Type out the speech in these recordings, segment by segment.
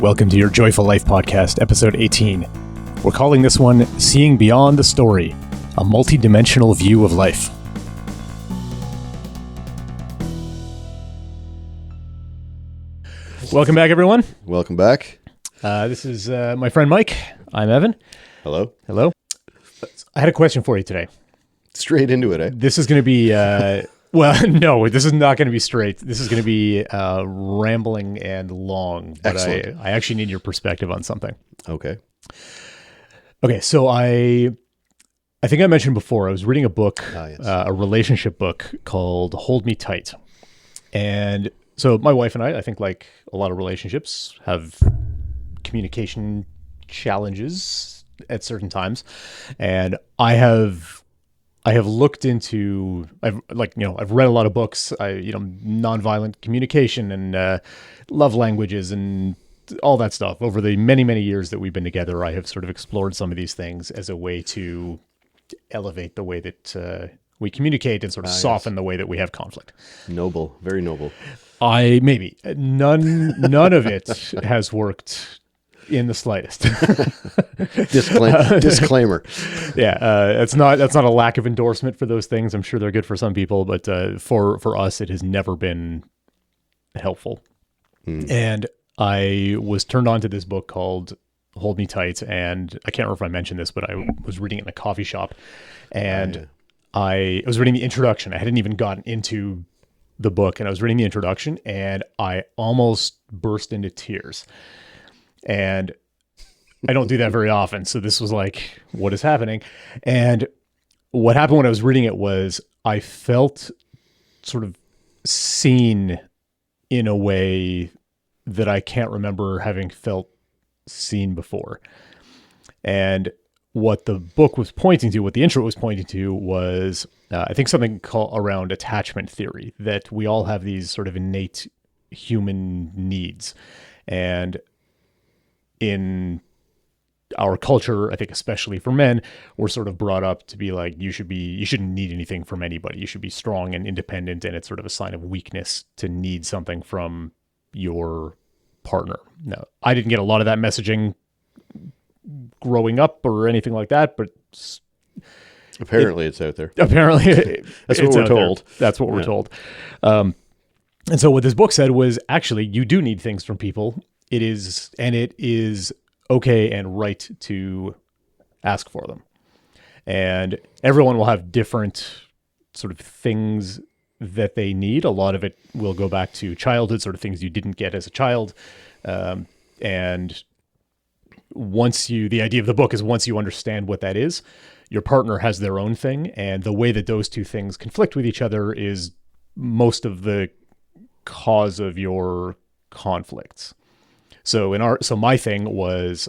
Welcome to your Joyful Life Podcast, episode 18. We're calling this one Seeing Beyond the Story, a multidimensional view of life. Welcome back, everyone. Welcome back. This is my friend Mike. I'm Evan. Hello. Hello. I had a question for you today. Straight into it, eh? This is going to be, well, no, this is not going to be straight. This is going to be rambling and long. But Excellent. I actually need your perspective on something. Okay. Okay, so I think I mentioned before, I was reading a book, Yes. a relationship book called Hold Me Tight. And so my wife and I think like a lot of relationships, have communication challenges at certain times. And I have looked into, I've read a lot of books, nonviolent communication and love languages and all that stuff. Over the many, many years that we've been together, I have sort of explored some of these things as a way to elevate the way that we communicate and sort of soften the way that we have conflict. Noble. Very noble. None of it has worked in the slightest. Disclaimer. Yeah, that's not a lack of endorsement for those things. I'm sure they're good for some people, but for us, it has never been helpful. And I was turned on to this book called Hold Me Tight, and I can't remember if I mentioned this, but I was reading it in a coffee shop, and I was reading the introduction. I hadn't even gotten into the book, and I was reading the introduction, and I almost burst into tears. And I don't do that very often. So this was like, what is happening? And what happened when I was reading it was I felt sort of seen in a way that I can't remember having felt seen before. And what the book was pointing to, what the intro was pointing to was, I think something around attachment theory, that we all have these sort of innate human needs. And in our culture, I think especially for men, we're sort of brought up to be like, you shouldn't need anything from anybody. You should be strong and independent, and it's sort of a sign of weakness to need something from your partner. Now, I didn't get a lot of that messaging growing up or anything like that, but Apparently it's out there. Apparently That's what we're told. That's what we're told. And so what this book said was, actually, you do need things from people. It is okay and right to ask for them. And everyone will have different sort of things that they need. A lot of it will go back to childhood, sort of things you didn't get as a child. And the idea of the book is once you understand what that is, your partner has their own thing. And the way that those two things conflict with each other is most of the cause of your conflicts. So my thing was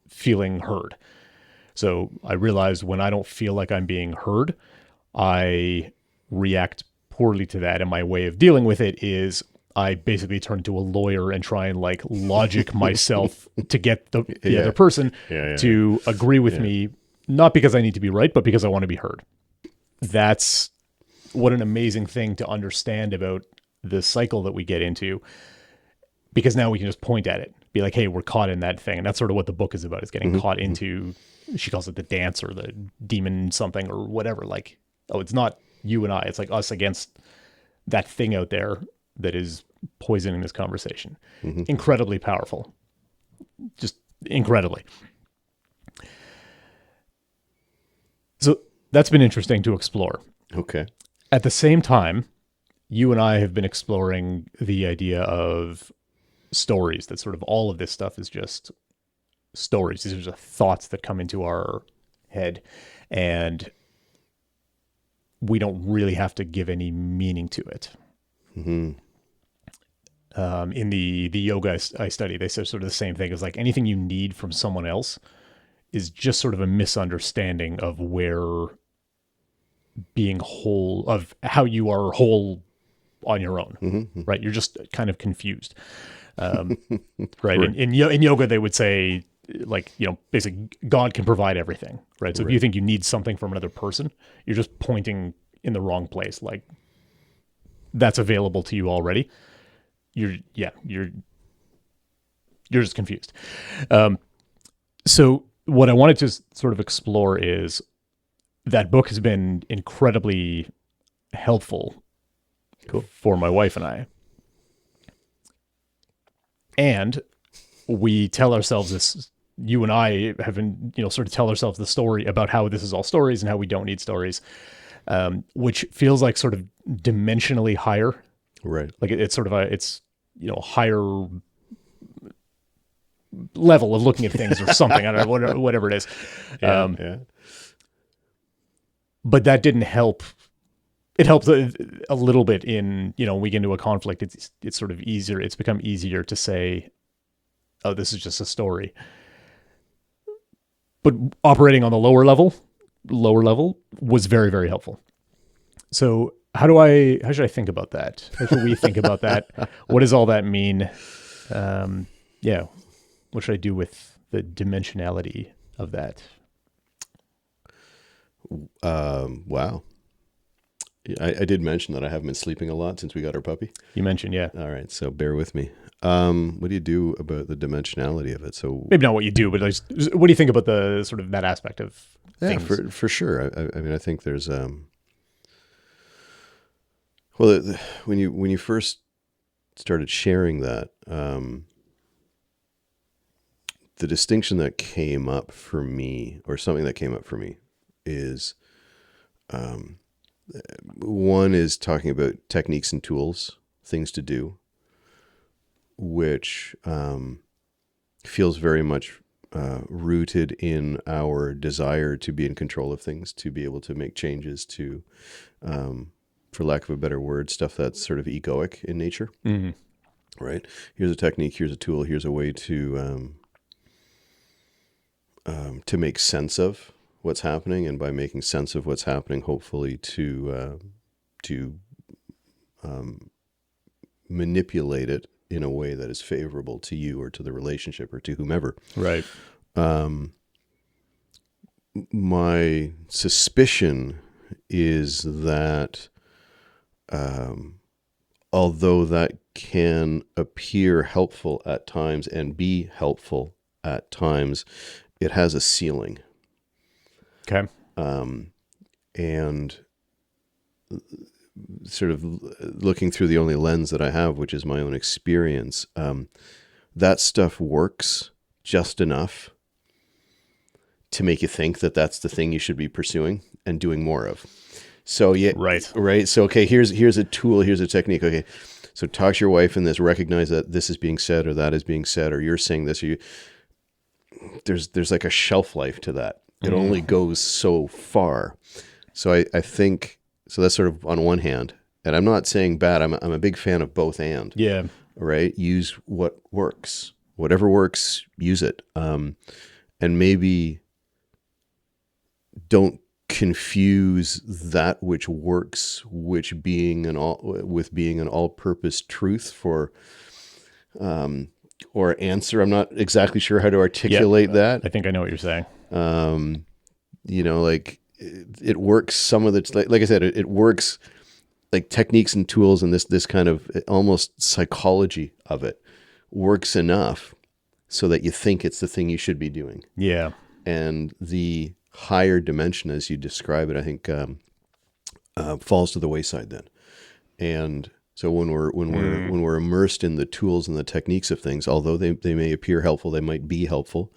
feeling heard. So I realized when I don't feel like I'm being heard, I react poorly to that. And my way of dealing with it is I basically turn to a lawyer and try and like logic myself to get the other person to agree with me, not because I need to be right, but because I want to be heard. That's what an amazing thing to understand about the cycle that we get into. Because now we can just point at it, be like, hey, we're caught in that thing. And that's sort of what the book is about, is getting caught into, she calls it the dance or the demon something or whatever. Like, oh, it's not you and I, it's like us against that thing out there that is poisoning this conversation. Incredibly powerful. Just incredibly. So that's been interesting to explore. Okay. At the same time, you and I have been exploring the idea of stories, that sort of all of this stuff is just stories. These are just thoughts that come into our head, and we don't really have to give any meaning to it. In the yoga I study, they say sort of the same thing. It's like anything you need from someone else is just sort of a misunderstanding of where being whole, of how you are whole on your own, right? You're just kind of confused. Right. In yoga, they would say, like, basically God can provide everything, right? So if you think you need something from another person, you're just pointing in the wrong place. Like, that's available to you already. You're you're just confused. So what I wanted to sort of explore is that book has been incredibly helpful for my wife and I. And we tell ourselves this, you and I have been, sort of tell ourselves the story about how this is all stories and how we don't need stories, which feels like sort of dimensionally higher. Right. Like it's sort of higher level of looking at things or something. I don't know, whatever it is. Yeah. But that didn't help. It helped a little bit in, we get into a conflict. It's sort of easier. It's become easier to say, oh, this is just a story. But operating on the lower level was very, very helpful. So how should I think about that? How should we think about that? What does all that mean? Yeah. What should I do with the dimensionality of that? Wow. I did mention that I haven't been sleeping a lot since we got our puppy. You mentioned, yeah. All right, so bear with me. What do you do about the dimensionality of it? So maybe not what you do, but what do you think about the sort of that aspect of things? Yeah, for sure. I mean, I think there's when you first started sharing that, the distinction that came up for me, or something that came up for me, is one is talking about techniques and tools, things to do, which feels very much rooted in our desire to be in control of things, to be able to make changes, to, for lack of a better word, stuff that's sort of egoic in nature. Mm-hmm. Right? Here's a technique, here's a tool, here's a way to make sense of what's happening, and by making sense of what's happening, hopefully to manipulate it in a way that is favorable to you or to the relationship or to whomever. Right. My suspicion is that although that can appear helpful at times and be helpful at times, it has a ceiling. Okay. And sort of looking through the only lens that I have, which is my own experience, that stuff works just enough to make you think that that's the thing you should be pursuing and doing more of. So yeah, right. So okay, here's a tool, here's a technique. Okay, so talk to your wife in this, recognize that this is being said or that is being said, or you're saying this. Or there's like a shelf life to that. It only goes so far. So I think, so that's sort of on one hand, and I'm not saying bad. I'm a big fan of both and. Yeah. Right. Use what works. Whatever works, use it. And maybe don't confuse that which works, with being an all-purpose truth for, or answer. I'm not exactly sure how to articulate that. I think I know what you're saying. Like it works. Some of the, like I said, it works. Like techniques and tools and this kind of almost psychology of it works enough so that you think it's the thing you should be doing. Yeah. And the higher dimension, as you describe it, I think falls to the wayside then. And so when we're immersed in the tools and the techniques of things, although they may appear helpful, they might be helpful.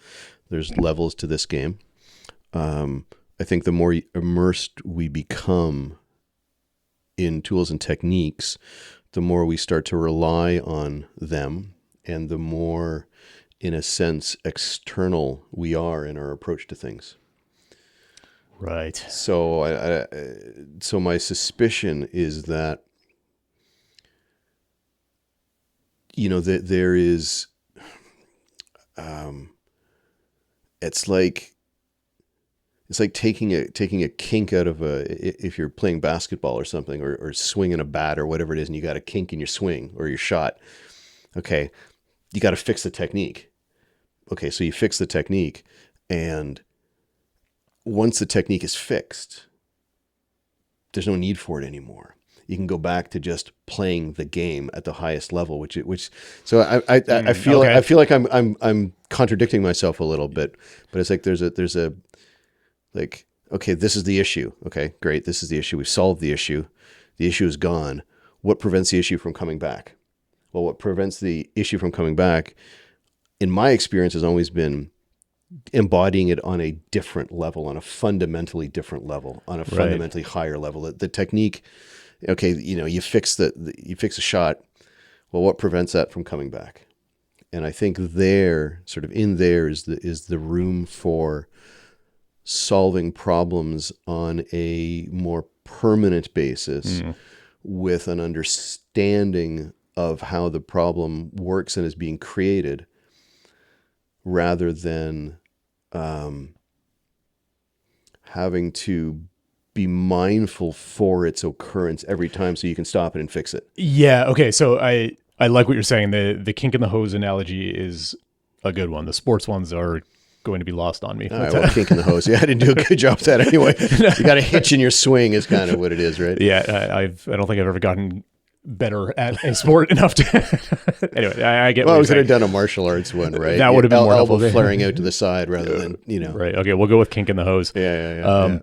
There's levels to this game. I think the more immersed we become in tools and techniques, the more we start to rely on them, and the more, in a sense, external we are in our approach to things. Right. So so my suspicion is that, that there is, it's like taking a kink out of if you're playing basketball or something, or swinging a bat or whatever it is, and you got a kink in your swing or your shot. Okay, you got to fix the technique. Okay, so you fix the technique, and once the technique is fixed, there's no need for it anymore. you can go back to just playing the game at the highest level, so I feel okay. I feel like I'm contradicting myself a little bit, but it's like there's a like, okay, this is the issue. Okay, great. This is the issue. We've solved the issue. The issue is gone. What prevents the issue from coming back? Well, what prevents the issue from coming back, in my experience, has always been embodying it on a different level, on a fundamentally different level, on a fundamentally higher level. The technique, okay, you fix a shot. Well, what prevents that from coming back? And I think there, sort of in there, is the room for solving problems on a more permanent basis with an understanding of how the problem works and is being created, rather than having to be mindful for its occurrence every time so you can stop it and fix it. Yeah. Okay. So I like what you're saying. The kink in the hose analogy is a good one. The sports ones are going to be lost on me. All right, well, kink in the hose. Yeah, I didn't do a good job with that anyway. You got a hitch in your swing is kind of what it is, right? Yeah. I don't think I've ever gotten better at a sport enough to. Anyway, I get. Well, what we could you're have saying. done a martial arts one, right? That would have been more elbow helpful. flaring out to the side rather than Right. Okay. We'll go with kink in the hose. Yeah.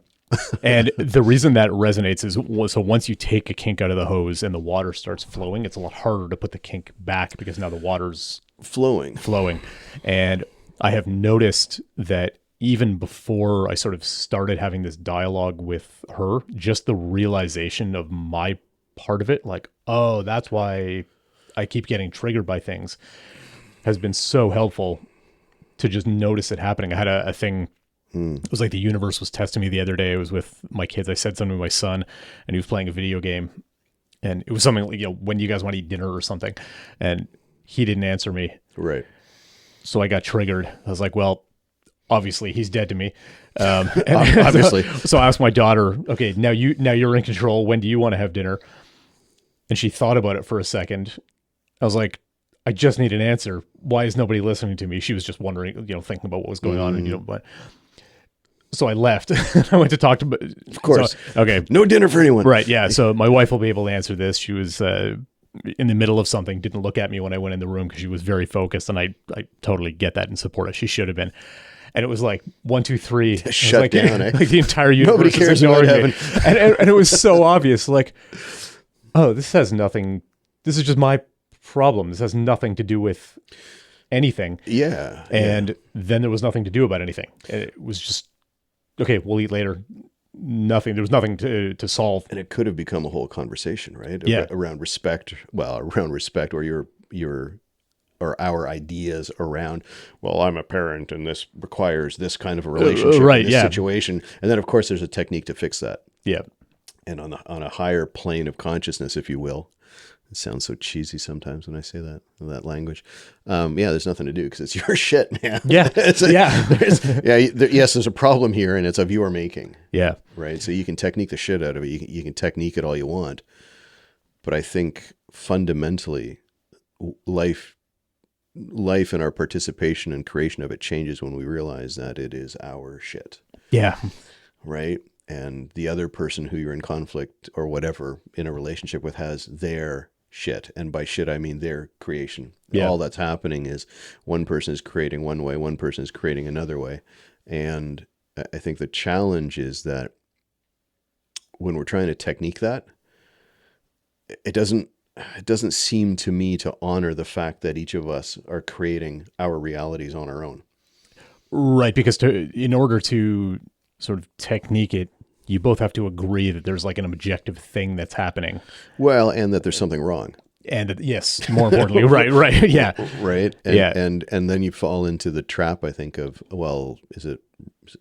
And the reason that resonates is so once you take a kink out of the hose and the water starts flowing, it's a lot harder to put the kink back because now the water's flowing. And I have noticed that even before I sort of started having this dialogue with her, just the realization of my part of it, like, oh, that's why I keep getting triggered by things, has been so helpful to just notice it happening. I had a thing. It was like the universe was testing me the other day. I was with my kids. I said something to my son, and he was playing a video game, and it was something like, when you guys want to eat dinner or something, and he didn't answer me. Right. So I got triggered. I was like, well, obviously he's dead to me. Obviously. So I asked my daughter, okay, now you're in control. When do you want to have dinner? And she thought about it for a second. I was like, I just need an answer. Why is nobody listening to me? She was just wondering, thinking about what was going on, but. So I left. I went to talk to. Of course. So, okay. No dinner for anyone. Right. Yeah. So my wife will be able to answer this. She was in the middle of something, didn't look at me when I went in the room because she was very focused, and I totally get that and support it. She should have been. And it was like 1, 2, 3. Shut like, down. Like the entire universe. Nobody cares about heaven. And it was so obvious. Like, oh, this has nothing. This is just my problem. This has nothing to do with anything. Yeah. And then there was nothing to do about anything. It was just. Okay, we'll eat later. Nothing. There was nothing to solve. And it could have become a whole conversation, right? Yeah. Around respect. Well, around respect, or or our ideas around, well, I'm a parent and this requires this kind of a relationship, right, in this yeah. situation. And then of course there's a technique to fix that. Yeah. And on a higher plane of consciousness, if you will. It sounds so cheesy sometimes when I say that language. There's nothing to do because it's your shit, man. Yeah. Yes, there's a problem here, and it's of your making. Yeah. Right. So you can technique the shit out of it. You can technique it all you want. But I think fundamentally, life and our participation and creation of it changes when we realize that it is our shit. Yeah. Right. And the other person who you're in conflict or whatever in a relationship with has their shit. And by shit, I mean their creation. Yeah. All that's happening is one person is creating one way, one person is creating another way. And I think the challenge is that when we're trying to technique that, it doesn't seem to me to honor the fact that each of us are creating our realities on our own. Right. Because in order to sort of technique it, you both have to agree that there's like an objective thing that's happening. Well, and that there's something wrong. And yes, more importantly, right. Yeah. Right. And, yeah. And then you fall into the trap, I think, of, well, is it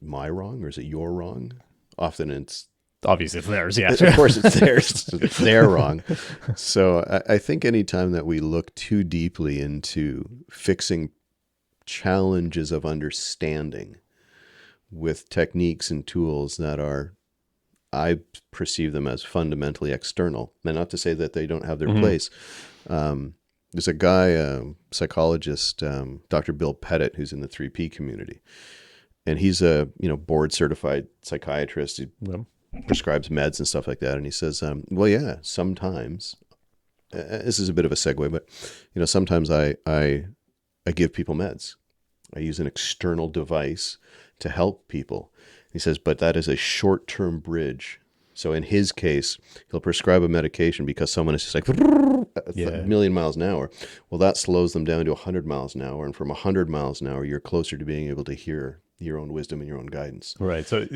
my wrong or is it your wrong? Often it's obviously it's theirs. Yeah. Of course it's theirs. It's their wrong. So I think anytime that we look too deeply into fixing challenges of understanding with techniques and tools that are, I perceive them as fundamentally external, and not to say that they don't have their place. There's a guy, psychologist, Dr. Bill Pettit, who's in the 3P community, and he's a board certified psychiatrist. He prescribes meds and stuff like that. And he says, well, yeah, sometimes, this is a bit of a segue, but sometimes I give people meds. I use an external device to help people. He says, but that is a short-term bridge. So in his case, he'll prescribe a medication because someone is just like a million miles an hour. Well, that slows them down to 100 miles an hour. And from 100 miles an hour, you're closer to being able to hear your own wisdom and your own guidance. Right. So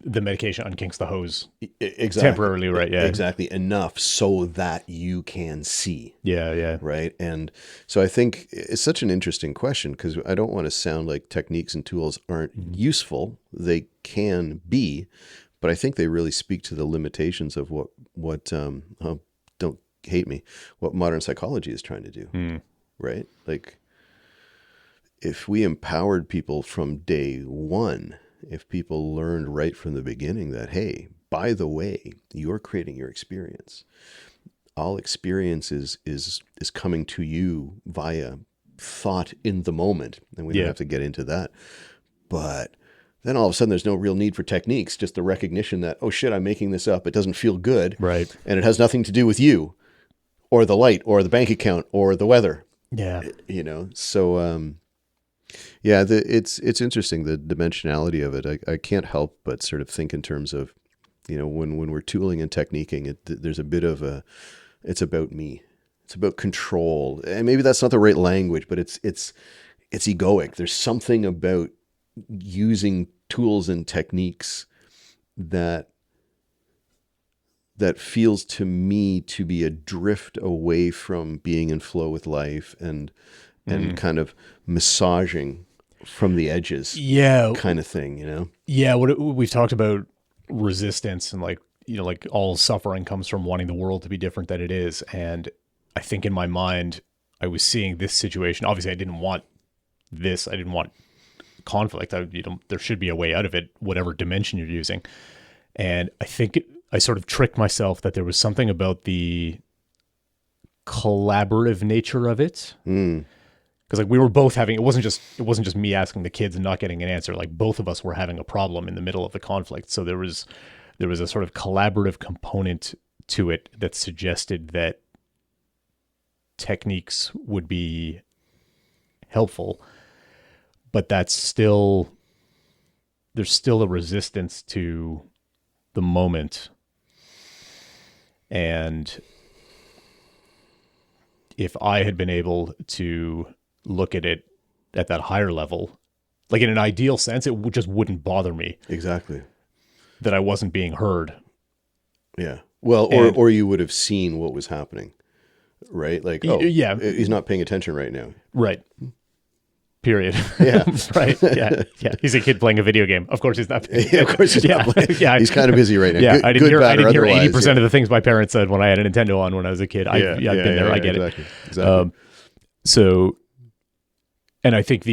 the medication unkinks the hose exactly. temporarily, right? Yeah. Exactly. Enough so that you can see. Yeah, yeah. Right. And so I think it's such an interesting question because I don't want to sound like techniques and tools aren't useful. They can be, but I think they really speak to the limitations of what don't hate me, what modern psychology is trying to do. Right. Like if we empowered people from day one, if people learned right from the beginning that, hey, by the way, you're creating your experience. All experience is coming to you via thought in the moment. And we don't have to get into that. But then all of a sudden there's no real need for techniques, just the recognition that, oh shit, I'm making this up. It doesn't feel good. Right. And it has nothing to do with you or the light or the bank account or the weather. Yeah. So, yeah, it's interesting, the dimensionality of it. I can't help but sort of think in terms of, when we're tooling and techniquing, there's a bit of it's about me. It's about control. And maybe that's not the right language, but it's egoic. There's something about using tools and techniques that feels to me to be a drift away from being in flow with life and kind of massaging from the edges, kind of thing, Yeah, we've talked about resistance and like all suffering comes from wanting the world to be different than it is. And I think in my mind, I was seeing this situation. Obviously, I didn't want this. I didn't want conflict. There should be a way out of it, whatever dimension you're using. And I think I sort of tricked myself that there was something about the collaborative nature of it. Because we were both having, it wasn't just me asking the kids and not getting an answer. Like both of us were having a problem in the middle of the conflict. So there was a sort of collaborative component to it that suggested that techniques would be helpful, but there's still a resistance to the moment. And if I had been able to look at it at that higher level, like in an ideal sense, it just wouldn't bother me. Exactly. That I wasn't being heard. Yeah. Well, or you would have seen what was happening, right? Like, he's not paying attention right now. Right. Period. Yeah. Right. Yeah. Yeah. He's a kid playing a video game. Of course he's not. Of course he's not playing. Yeah. He's kind of busy right now. Yeah. I didn't hear 80% yeah. of the things my parents said when I had a Nintendo on when I was a kid. I've been there. I get exactly. it. Exactly. So, and I think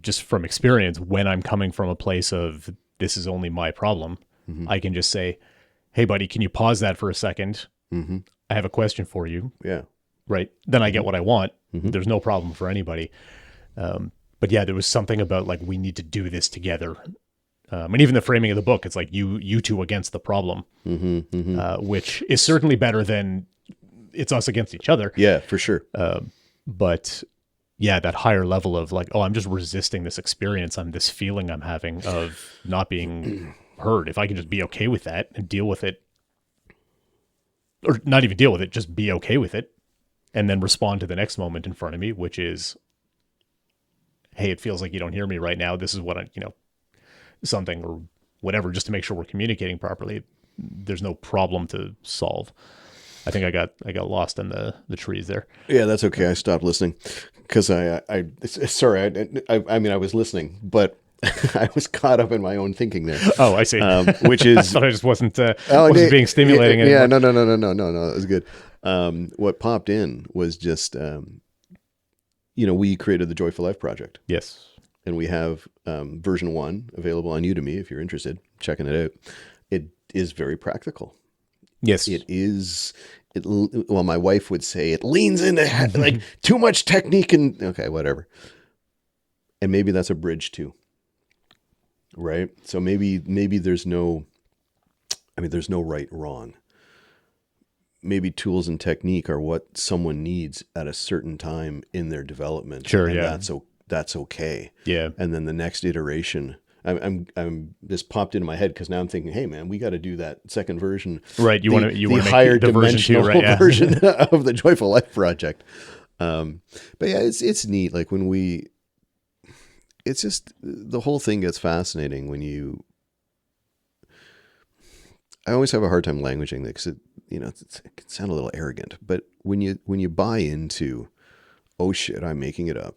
just from experience, when I'm coming from a place of this is only my problem, I can just say, hey, buddy, can you pause that for a second? I have a question for you. Yeah. Right. Then I get what I want. There's no problem for anybody. But yeah, there was something about like, we need to do this together. And even the framing of the book, it's like you two against the problem, which is certainly better than it's us against each other. Yeah, for sure. But yeah, that higher level of like, oh, I'm just resisting this experience. This feeling I'm having of not being heard. If I can just be okay with that and deal with it, or not even deal with it, just be okay with it and then respond to the next moment in front of me, which is, hey, it feels like you don't hear me right now. This is what something or whatever, just to make sure we're communicating properly. There's no problem to solve. I think I got lost in the trees there. Yeah, that's okay. I stopped listening because I was listening, but I was caught up in my own thinking there. Oh, I see. Which is, I thought I just wasn't being stimulating anymore. Yeah, no, that was good. What popped in was just, we created the Joyful Life Project. Yes. And we have version 1 available on Udemy if you're interested, checking it out. It is very practical. Yes. It is. Well, my wife would say it leans into like too much technique and okay, whatever. And maybe that's a bridge too. Right. So maybe there's no I mean, there's no right, wrong. Maybe tools and technique are what someone needs at a certain time in their development. Sure. And Yeah. that's okay. Yeah. And then the next iteration, I'm this popped into my head because now I'm thinking, hey man, we got to do that second version, Right. You want to higher make the version two, dimensional right? Yeah. version of the Joyful Life Project. But yeah, it's neat. Like it's just the whole thing gets fascinating when I always have a hard time languaging that because it can sound a little arrogant, but when you buy into, oh shit, I'm making it up.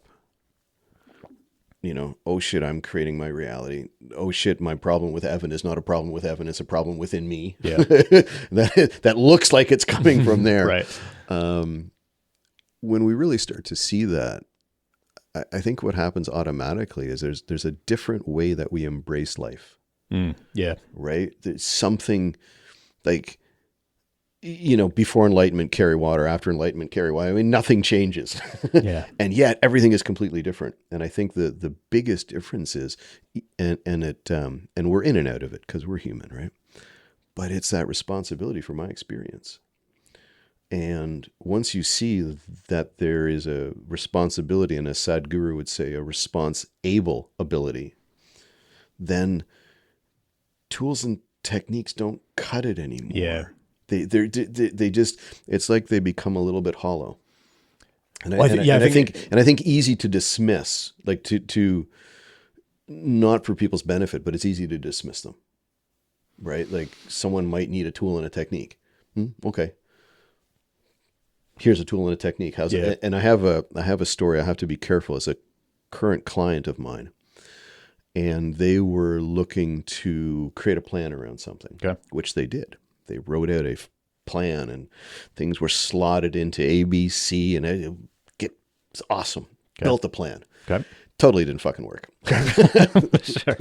Oh shit, I'm creating my reality. Oh shit, my problem with Evan is not a problem with Evan, it's a problem within me. Yeah. that looks like it's coming from there. Right. When we really start to see that, I think what happens automatically is there's a different way that we embrace life. Yeah. Right? There's something like, before enlightenment, carry water, after enlightenment, carry water. I mean, nothing changes. Yeah. And yet everything is completely different. And I think the biggest difference is, and we're in and out of it because we're human, right? But it's that responsibility for my experience. And once you see that there is a responsibility, and as Sadhguru would say, a response-able ability, then tools and techniques don't cut it anymore. Yeah. They just, it's like they become a little bit hollow. And Well, I think easy to dismiss, like to not for people's benefit, but it's easy to dismiss them, right? Like someone might need a tool and a technique. Okay. Here's a tool and a technique. How's it? And I have a story. I have to be careful. As a current client of mine, and they were looking to create a plan around something, which they did. They wrote out a plan, and things were slotted into A, B, C, and it's awesome. Built the plan. Totally didn't fucking work. Sure.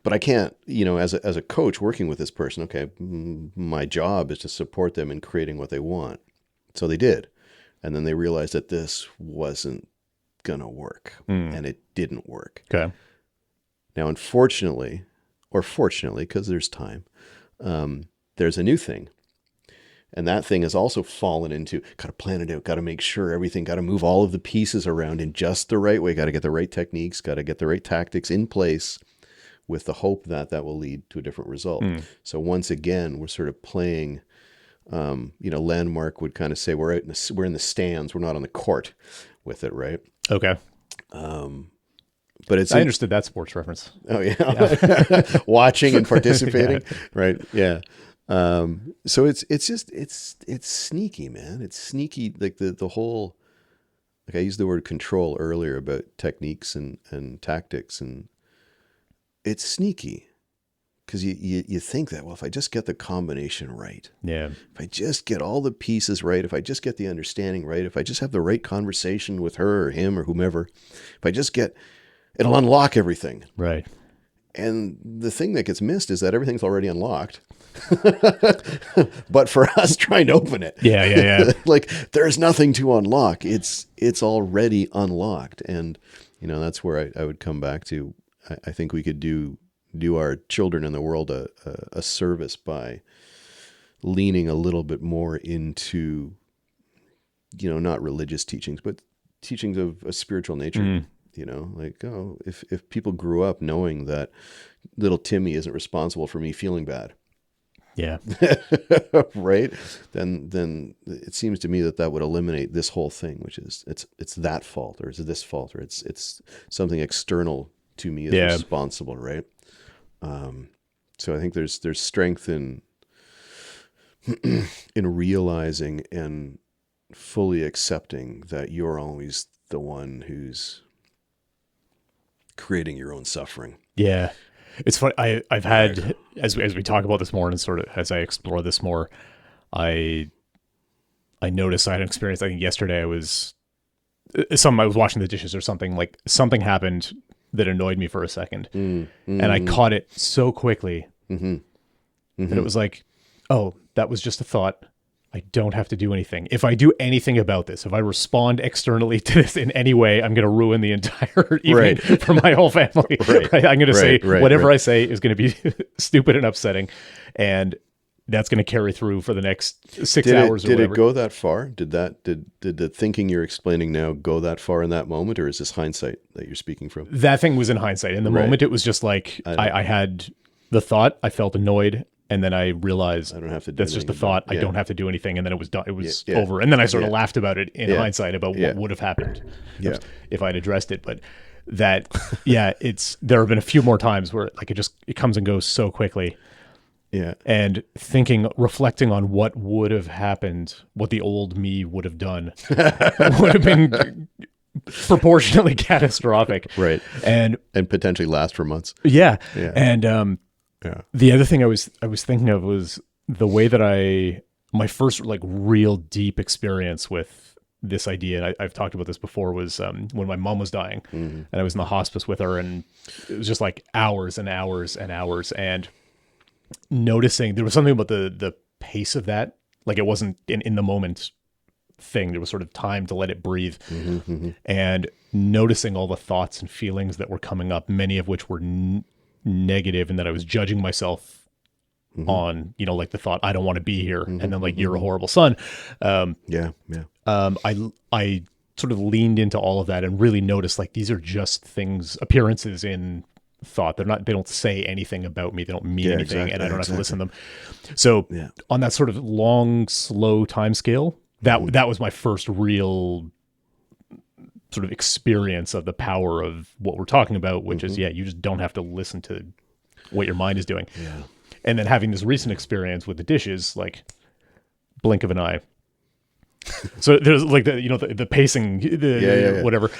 But I can't, as a coach working with this person, okay, my job is to support them in creating what they want. So they did. And then they realized that this wasn't going to work. And it didn't work. Okay. Now, unfortunately, or fortunately, because there's time, there's a new thing. And that thing has also fallen into, got to plan it out, got to make sure everything, got to move all of the pieces around in just the right way, got to get the right techniques, got to get the right tactics in place with the hope that that will lead to a different result. So once again, we're sort of playing, Landmark would kind of say we're in the stands, we're not on the court with it, right? Okay. But I understood that sports reference. Oh yeah. Watching and participating. Right. Yeah. So it's sneaky, man. It's sneaky. Like the whole, like I used the word control earlier about techniques and tactics, and it's sneaky because you think that, well, if I just get the combination right, if I just get all the pieces right, if I just get the understanding right, if I just have the right conversation with her or him or whomever, if I just get, it'll unlock everything. Right. And the thing that gets missed is that everything's already unlocked. But for us trying to open it, like there's nothing to unlock. It's already unlocked. And, that's where I would come back to. I think we could do our children in the world a service by leaning a little bit more into, not religious teachings, but teachings of a spiritual nature. Like, if people grew up knowing that little Timmy isn't responsible for me feeling bad. Yeah. Right. Then it seems to me that would eliminate this whole thing, which is it's that fault, or it's this fault, or it's something external to me is responsible. Right. So I think there's strength in realizing and fully accepting that you're always the one who's creating your own suffering. Yeah. It's funny. I've had, as we talk about this more and sort of as I explore this more, I noticed I had an experience. I think yesterday I was washing the dishes or something, like something happened that annoyed me for a second, and I caught it so quickly that it was like, oh, that was just a thought. I don't have to do anything. If I do anything about this, if I respond externally to this in any way, I'm going to ruin the entire evening for my whole family. Right. I'm going to say whatever right. I say is going to be stupid and upsetting. And that's going to carry through for the next 6 hours or did whatever. it go that far? Did the thinking you're explaining now go that far in that moment, or is this hindsight that you're speaking from? That thing was in hindsight. In the moment, it was just like I had the thought, I felt annoyed, and then I realized I don't have to do that's just the anything thought. about it. I don't have to do anything, and then it was done. It was Yeah. over, and then I sort of laughed about it in hindsight about Yeah. what would have happened Yeah. if I'd addressed it. But that, there have been a few more times where like it comes and goes so quickly. Yeah. And reflecting on what would have happened, what the old me would have done, would have been proportionately catastrophic. Right. And potentially last for months. yeah. Yeah. And the other thing I was thinking of was the way that my first like real deep experience with this idea, and I've talked about this before, was when my mom was dying, and I was in the hospice with her, and it was just like hours and hours and hours, and noticing there was something about the pace of that, like it wasn't in the moment thing. There was sort of time to let it breathe, and noticing all the thoughts and feelings that were coming up, many of which were negative, and that I was judging myself on, like the thought, I don't want to be here, and then like you're a horrible son. I sort of leaned into all of that and really noticed like these are just appearances in thought. They don't say anything about me. They don't mean anything, and I don't have to listen to them. So on that sort of long, slow time scale, that was my first real sort of experience of the power of what we're talking about, which is, you just don't have to listen to what your mind is doing. Yeah. And then having this recent experience with the dishes, like blink of an eye. So there's like the pacing, whatever,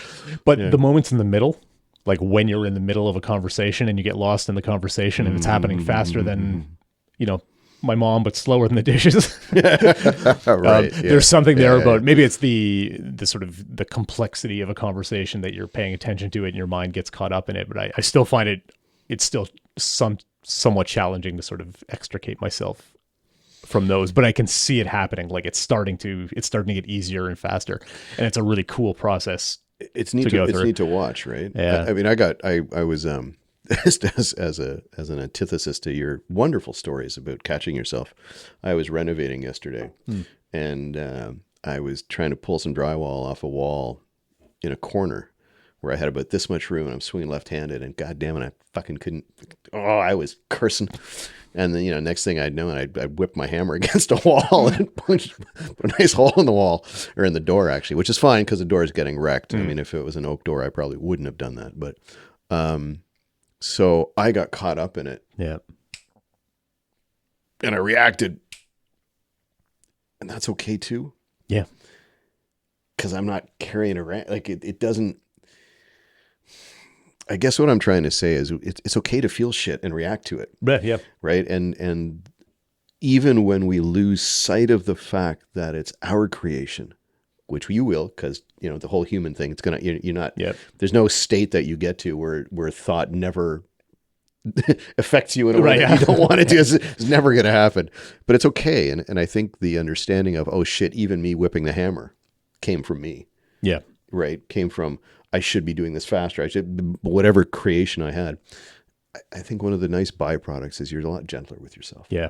but the moments in the middle, like when you're in the middle of a conversation and you get lost in the conversation and it's happening faster than, my mom, but slower than the dishes. There's something there about, maybe it's the sort of the complexity of a conversation that you're paying attention to it and your mind gets caught up in it. But I still find it's still somewhat challenging to sort of extricate myself from those, but I can see it happening. Like it's starting to get easier and faster. And it's a really cool process. It's neat to watch, right? Yeah. I mean, I was just as an antithesis to your wonderful stories about catching yourself. I was renovating yesterday, and I was trying to pull some drywall off a wall in a corner where I had about this much room, and I'm swinging left-handed, and God damn it, I fucking couldn't. Oh, I was cursing. And then, next thing I'd know, I'd whip my hammer against a wall and put a nice hole in the wall, or in the door, actually, which is fine because the door is getting wrecked. I mean, if it was an oak door, I probably wouldn't have done that. But so I got caught up in it. Yeah. And I reacted. And that's okay, too. Yeah. Because I'm not carrying around. Like, it doesn't. I guess what I'm trying to say is it's okay to feel shit and react to it. Yeah. Right. And even when we lose sight of the fact that it's our creation, which you will, because, the whole human thing, it's going to, you're not, there's no state that you get to where thought never affects you in a way that you don't want it to. It's never going to happen, but it's okay. And I think the understanding of, oh shit, even me whipping the hammer came from me. Yeah. Right. Came from, I should be doing this faster. I should, whatever creation I had. I think one of the nice byproducts is you're a lot gentler with yourself. Yeah.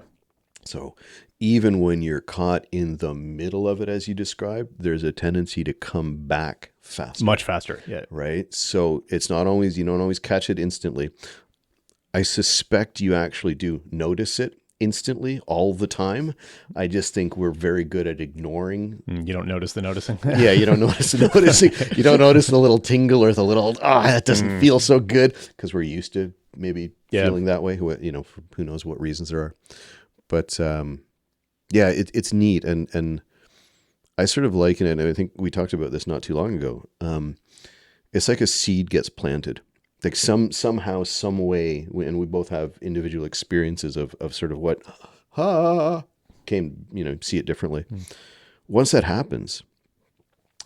So even when you're caught in the middle of it, as you described, there's a tendency to come back faster. Much faster. Yeah. Right. So it's not always, you don't always catch it instantly. I suspect you actually do notice it instantly all the time. I just think we're very good at ignoring. You don't notice the noticing. Yeah, you don't notice the noticing. You don't notice the little tingle or the little, that doesn't feel so good, because we're used to maybe feeling that way. Who knows what reasons there are. But it's neat. And I sort of liken it, and I think we talked about this not too long ago. It's like a seed gets planted. Like somehow, some way, and we both have individual experiences of sort of what came, see it differently. Once that happens,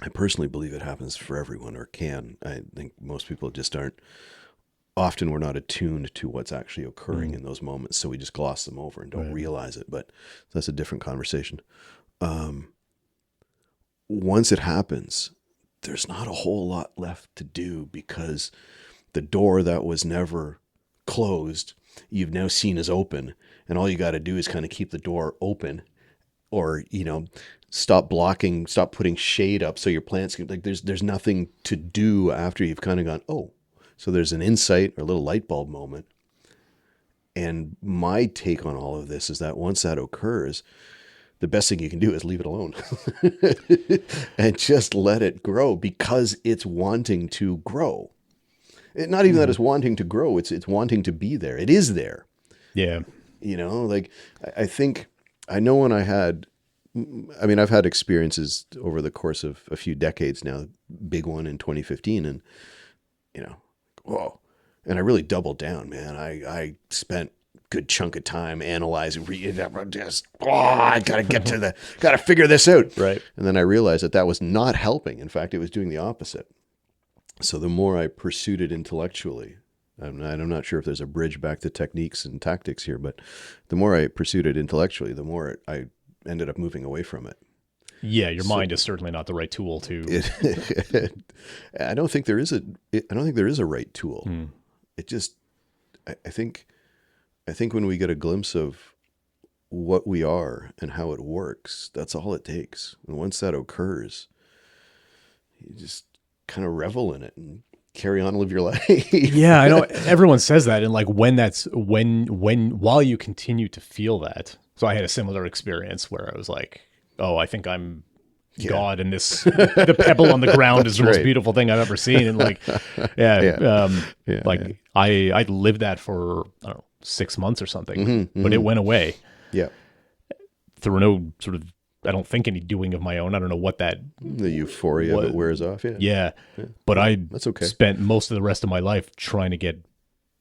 I personally believe it happens for everyone, or can. I think most people just aren't. Often we're not attuned to what's actually occurring in those moments, so we just gloss them over and don't realize it. But that's a different conversation. once it happens, there's not a whole lot left to do, because the door that was never closed, you've now seen as open. And all you got to do is kind of keep the door open, or, stop blocking, stop putting shade up so your plants can, like, there's nothing to do after you've kind of gone, oh, so there's an insight or a little light bulb moment. And my take on all of this is that once that occurs, the best thing you can do is leave it alone and just let it grow, because it's wanting to grow. Not even that it's wanting to grow, it's wanting to be there. It is there. Yeah. Like, I think, I know when I've had experiences over the course of a few decades now, big one in 2015, and, whoa. And I really doubled down, man. I spent a good chunk of time analyzing, I gotta figure this out. Right. And then I realized that was not helping. In fact, it was doing the opposite. So the more I pursued it intellectually, I'm not sure if there's a bridge back to techniques and tactics here, but the more I pursued it intellectually, the more I ended up moving away from it. Yeah, your mind is certainly not the right tool to. I don't think there is a right tool. It just, I think when we get a glimpse of what we are and how it works, that's all it takes. And once that occurs, you just kind of revel in it and carry on and live your life. Yeah, I know everyone says that. And like while you continue to feel that. So I had a similar experience where I was like, oh, I think I'm God, and the pebble on the ground is the most beautiful thing I've ever seen. And like, I lived that for, I don't know, 6 months or something, but it went away. Yeah. Through no sort of, I don't think, any doing of my own. I don't know what that. The euphoria of it wears off. Yeah. But that's okay. Spent most of the rest of my life trying to get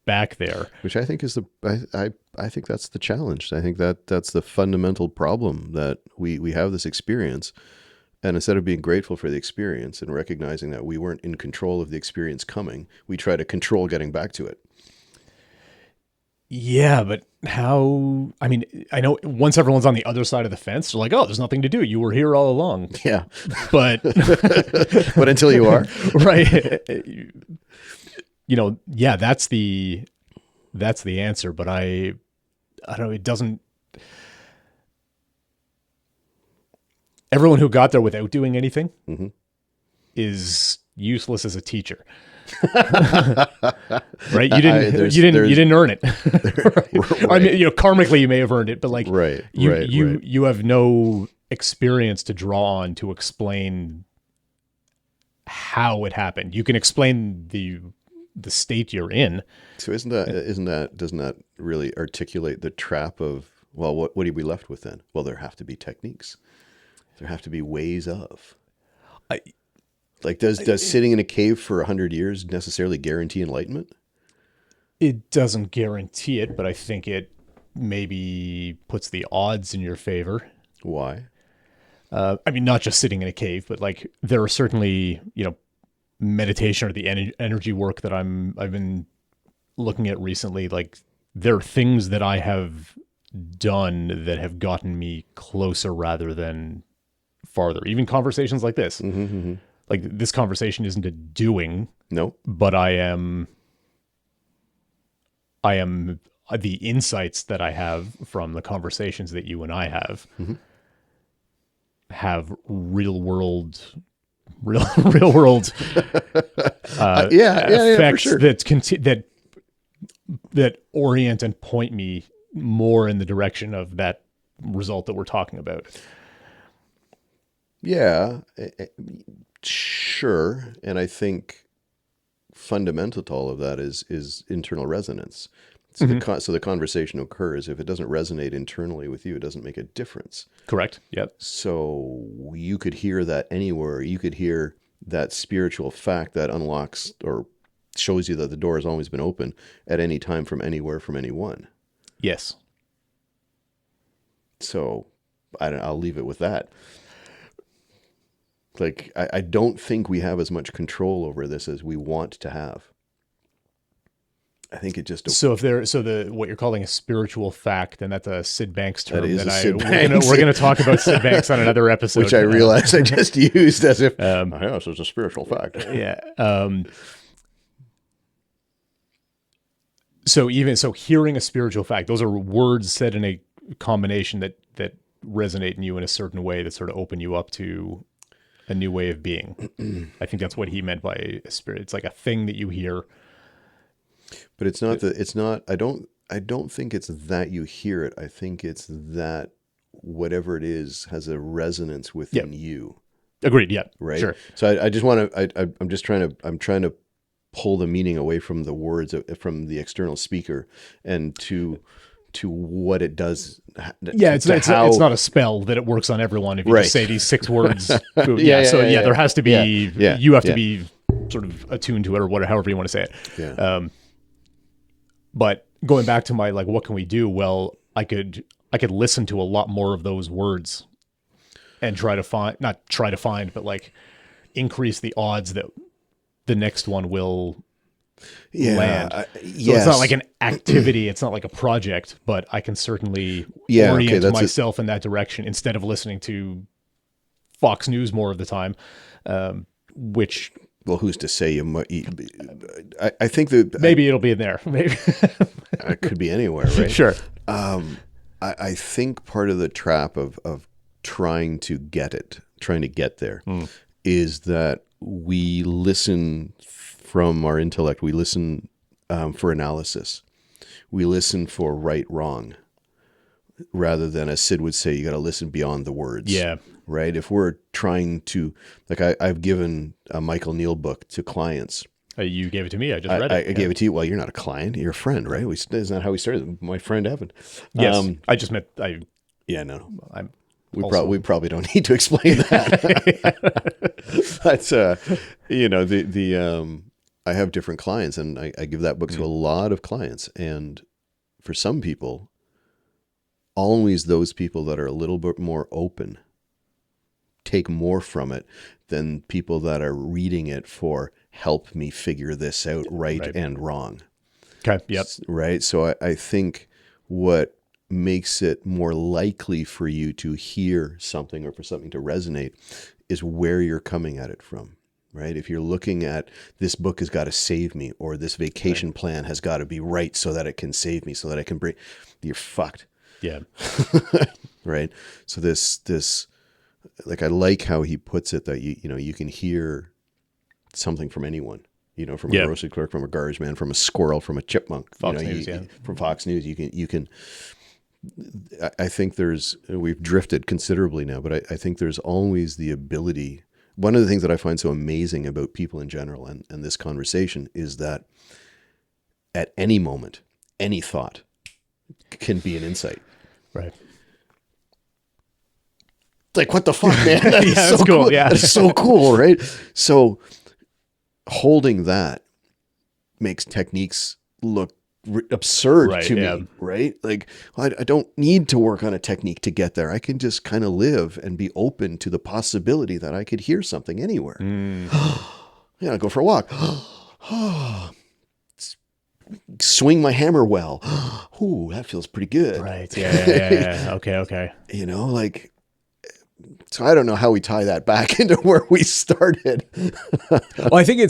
back there. Which I think is I think that's the challenge. I think that's the fundamental problem, that we have this experience. And instead of being grateful for the experience and recognizing that we weren't in control of the experience coming, we try to control getting back to it. Yeah, but how? I mean, I know once everyone's on the other side of the fence, they're like, "Oh, there's nothing to do. You were here all along." Yeah, but but until you are, right? Yeah, that's the answer. But I don't know. It doesn't. Everyone who got there without doing anything is useless as a teacher. Right? You didn't earn it. Right. I mean, karmically you may have earned it, but like, you have no experience to draw on to explain how it happened. You can explain the state you're in. So doesn't that really articulate the trap of, well, what are we left with then? Well, there have to be techniques. There have to be ways of. Does sitting in a cave for 100 years necessarily guarantee enlightenment? It doesn't guarantee it, but I think it maybe puts the odds in your favor. Why? I mean, not just sitting in a cave, but like there are certainly, meditation or the energy work that I've been looking at recently. Like there are things that I have done that have gotten me closer rather than farther. Even conversations like this. Like this conversation isn't a doing. No. But I am the insights that I have from the conversations that you and I have real world effects for sure. that orient and point me more in the direction of that result that we're talking about. Yeah, sure. And I think fundamental to all of that is internal resonance. So the conversation occurs. If it doesn't resonate internally with you, it doesn't make a difference. Correct. Yep. So you could hear that anywhere. You could hear that spiritual fact that unlocks or shows you that the door has always been open at any time, from anywhere, from anyone. Yes. So I'll leave it with that. Like, I don't think we have as much control over this as we want to have. I think it just So what you're calling a spiritual fact, and that's a Sid Banks term is that a Sid we're Banks. gonna talk about Sid Banks on another episode, which I realized I just used as if oh, yeah, so it's a spiritual fact. Yeah. So hearing a spiritual fact, those are words said in a combination that resonate in you in a certain way that sort of open you up to a new way of being. I think that's what he meant by a spirit. It's like a thing that you hear. But it's not I don't think it's that you hear it. I think it's that whatever it is has a resonance within you. Agreed. Yeah. Right. Sure. So I just want to, I'm trying to pull the meaning away from the words from the external speaker and to what it does. Yeah. It's not a spell that it works on everyone. If you just say these 6 words. There has to be, you have to be sort of attuned to it or whatever, however you want to say it. Yeah. But going back to my, like, what can we do? Well, I could listen to a lot more of those words and not try to find, but like increase the odds that the next one will land. So it's not like an activity. It's not like a project, but I can certainly orient myself in that direction instead of listening to Fox News more of the time, which... Well, who's to say you might? I think that maybe it'll be in there. Maybe it could be anywhere, right? Sure. I think part of the trap of trying to get there, is that we listen from our intellect. We listen for analysis. We listen for right, wrong, rather than, as Sid would say, you got to listen beyond the words. Yeah. Right. If we're trying to, like, I've given a Michael Neal book to clients. You gave it to me. I just read it. I gave it to you. Well, you're not a client. You're a friend, right? Isn't that how we started? My friend Evan. Yes. I just meant Yeah, no. We probably don't need to explain that. That's I have different clients, and I give that book to a lot of clients, and for some people, always those people that are a little bit more open take more from it than people that are reading it for help me figure this out right. and wrong. Okay. Yep. Right. So I think what makes it more likely for you to hear something or for something to resonate is where you're coming at it from. Right. If you're looking at this book has got to save me, or this vacation plan has got to be right so that it can save me, so that I can bring, you're fucked. Yeah. Right. So this, like, I like how he puts it that you can hear something from anyone, from a grocery clerk, from a garbage man, from a squirrel, from a chipmunk, Fox News, from Fox News. You can, I think we've drifted considerably now, but I think there's always the ability. One of the things that I find so amazing about people in general and this conversation is that at any moment, any thought can be an insight. Right. Like, what the fuck, man? That's so cool. Yeah. That's so cool, right? So holding that makes techniques look absurd to me, right? Like, I don't need to work on a technique to get there. I can just kind of live and be open to the possibility that I could hear something anywhere. Yeah, go for a walk. Swing my hammer well. Ooh, that feels pretty good. Right. Yeah. Okay. Like, so I don't know how we tie that back into where we started. Well, I think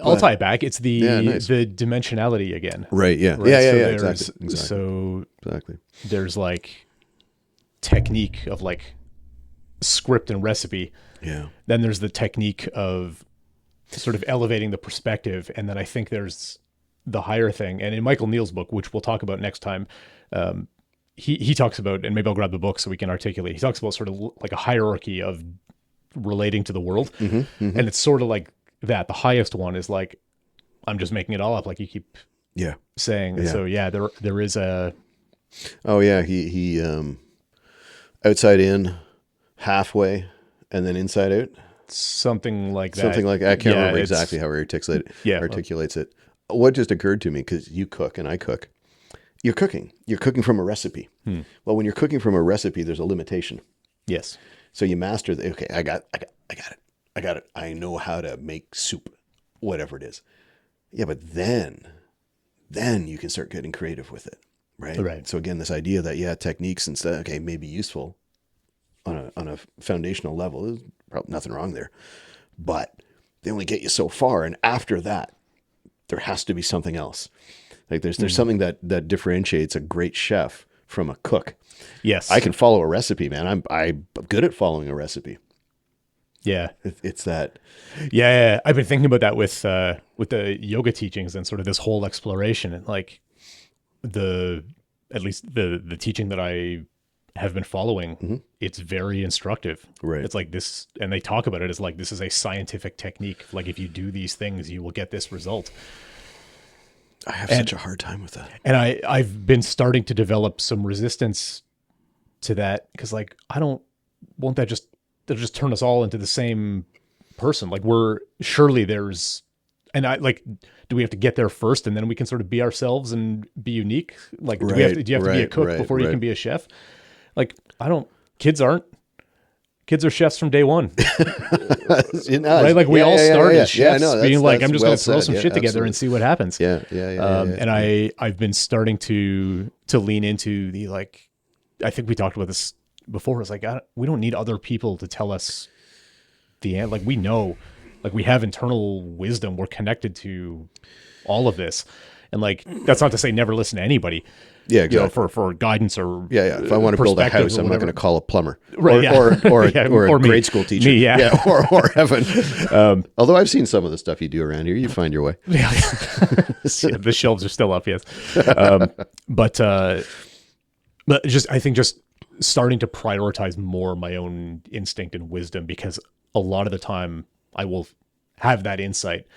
I'll tie it back. It's the dimensionality again. Right. Yeah. Right? Yeah. So Yeah. Exactly. So exactly. There's like technique of like script and recipe. Yeah. Then there's the technique of sort of elevating the perspective. And then I think there's the higher thing. And in Michael Neal's book, which we'll talk about next time, he talks about, and maybe I'll grab the book so we can articulate. He talks about sort of like a hierarchy of relating to the world. And it's sort of like that. The highest one is like, I'm just making it all up. Like you keep saying. Yeah. So there is a, oh yeah. He outside in, halfway, and then inside out. Something like that. Something like, I can't remember exactly how he articulates it. What just occurred to me, because you cook and I cook, you're cooking from a recipe. Well, when you're cooking from a recipe, there's a limitation. Yes. So you master okay, I got it. I know how to make soup, whatever it is. Yeah. But then then you can start getting creative with it. Right. Right. So again, this idea that, techniques and stuff, okay, may be useful on a foundational level. There's probably nothing wrong there, but they only get you so far. And after that, there has to be something else. Like there's something that differentiates a great chef from a cook. Yes. I can follow a recipe, man. I'm good at following a recipe. Yeah. It's that. Yeah. I've been thinking about that with the yoga teachings and sort of this whole exploration, and like at least the teaching that I have been following, it's very instructive. Right. It's like this, and they talk about it as like, this is a scientific technique. Like if you do these things, you will get this result. I have such a hard time with that. And I've been starting to develop some resistance to that, because like, they'll just turn us all into the same person. Like and I like, do we have to get there first and then we can sort of be ourselves and be unique? Like, do you have to be a cook before you can be a chef? Like, kids are chefs from day one. Right? Like we all start as chefs being like, I'm just going to throw some shit together and see what happens. And I've been starting to lean into the, like, I think we talked about this before. It's like, we don't need other people to tell us the end. Like we know, like we have internal wisdom. We're connected to all of this. And like, that's not to say never listen to anybody. Yeah, exactly. For guidance or If I want to build a house, I'm not going to call a plumber, right? Or a grade school teacher, or Evan. Although I've seen some of the stuff you do around here, you find your way. Yeah, the shelves are still up, yes. But I think just starting to prioritize more my own instinct and wisdom, because a lot of the time I will have that insight,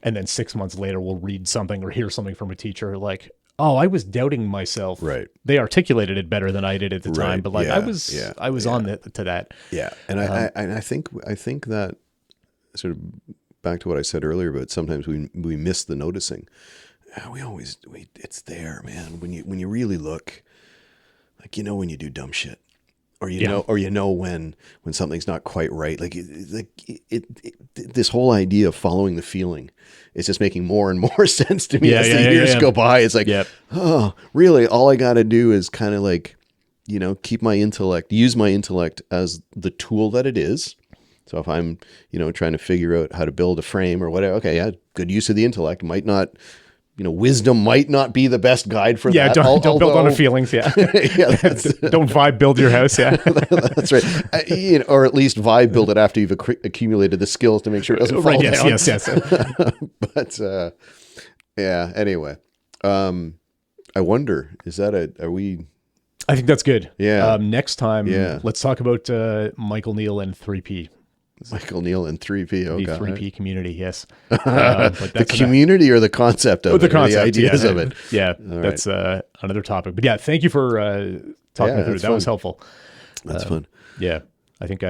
and then 6 months later we'll read something or hear something from a teacher like, oh, I was doubting myself. Right. They articulated it better than I did at the time, but like I was on to that. Yeah. And I think that sort of back to what I said earlier, but sometimes we miss the noticing. It's there, man. When you really look, like, when you do dumb shit, or when something's not quite right. Like this whole idea of following the feeling is just making more and more sense to me as the years go by. It's like, oh, really? All I got to do is kind of like, use my intellect as the tool that it is. So if I'm, trying to figure out how to build a frame or whatever, okay, yeah, good use of the intellect. Might not, wisdom might not be the best guide for that. Don't build on the feelings. Yeah. Don't vibe build your house. Yeah. That's right. Or at least vibe build it after you've accumulated the skills to make sure it doesn't fall down. Yes. But anyway, I wonder, I think that's good. Yeah. Next time, let's talk about Michael Neal and 3P. Michael Neal and 3P. Oh, the God. 3P community, yes. But the community or the concept of it? The ideas of it. Yeah, that's another topic. But yeah, thank you for talking through it. That was helpful. That's fun. Yeah, I think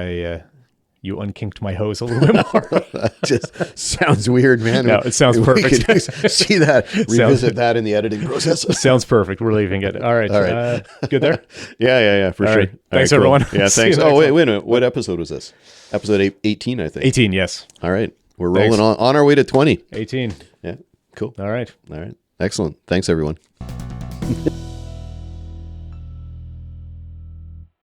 you unkinked my hose a little bit more. That just sounds weird, man. No, it sounds perfect. See that, revisit that in the editing process. Sounds perfect. We're leaving it. All right. Good there? Yeah, for sure. Right. Thanks, everyone. Yeah, thanks. Oh, wait a minute. What episode was this? Episode 18, I think. 18, yes. All right. We're rolling on our way to 20. 18. Yeah, cool. All right. Excellent. Thanks, everyone.